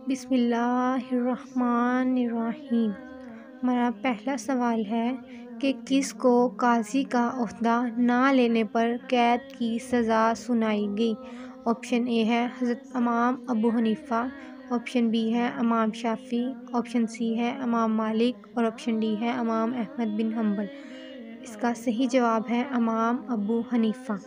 بسم اللہ الرحمن الرحیم۔ ہمارا پہلا سوال ہے کہ کس کو قاضی کا عہدہ نہ لینے پر قید کی سزا سنائی گئی؟ آپشن اے ہے حضرت امام ابو حنیفہ، آپشن بی ہے امام شافعی، آپشن سی ہے امام مالک اور آپشن ڈی ہے امام احمد بن حنبل۔ اس کا صحیح جواب ہے امام ابو حنیفہ۔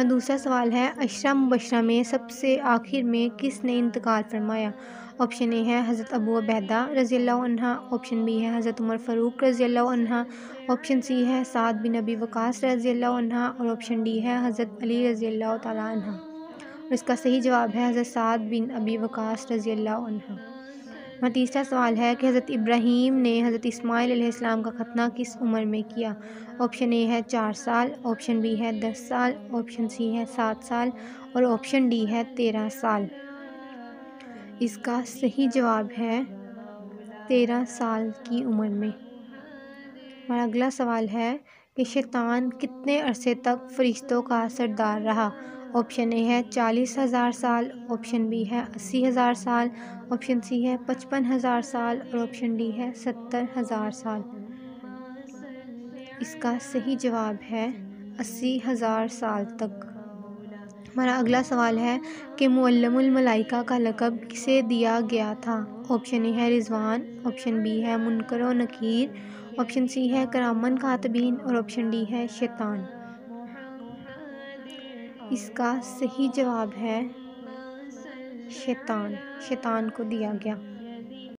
دوسرا سوال ہے عشرہ مبشرہ میں سب سے آخر میں کس نے انتقال فرمایا؟ آپشن اے ہے حضرت ابو عبیدہ رضی اللہ عنہ، آپشن بی ہے حضرت عمر فاروق رضی اللہ عنہ، آپشن سی ہے سعد بن ابی وقاص رضی اللہ عنہ اور آپشن ڈی ہے حضرت علی رضی اللہ تعالیٰ عنہ۔ اور اس کا صحیح جواب ہے حضرت سعد بن ابی وقاص رضی اللہ عنہ۔ تیسرا سوال ہے کہ حضرت ابراہیم نے حضرت اسماعیل علیہ السلام کا ختنہ کس عمر میں کیا؟ آپشن اے ہے 4 سال، آپشن بی ہے 10 سال، آپشن سی ہے 7 سال اور آپشن ڈی ہے 13 سال۔ اس کا صحیح جواب ہے 13 سال کی عمر میں۔ ہمارا اگلا سوال ہے کہ شیطان کتنے عرصے تک فرشتوں کا سردار رہا؟ آپشن اے ہے 40,000 سال، آپشن بی ہے 80,000 سال، آپشن سی ہے 55,000 سال اور آپشن ڈی ہے 70,000 سال۔ اس کا صحیح جواب ہے 80,000 سال تک۔ ہمارا اگلا سوال ہے کہ معلم الملائکہ کا لقب کسے دیا گیا تھا؟ آپشن اے ہے رضوان، آپشن بی ہے منکر و نکیر، آپشن سی ہے کرامن کاتبین اور آپشن ڈی ہے شیطان۔ اس کا صحیح جواب ہے شیطان کو دیا گیا۔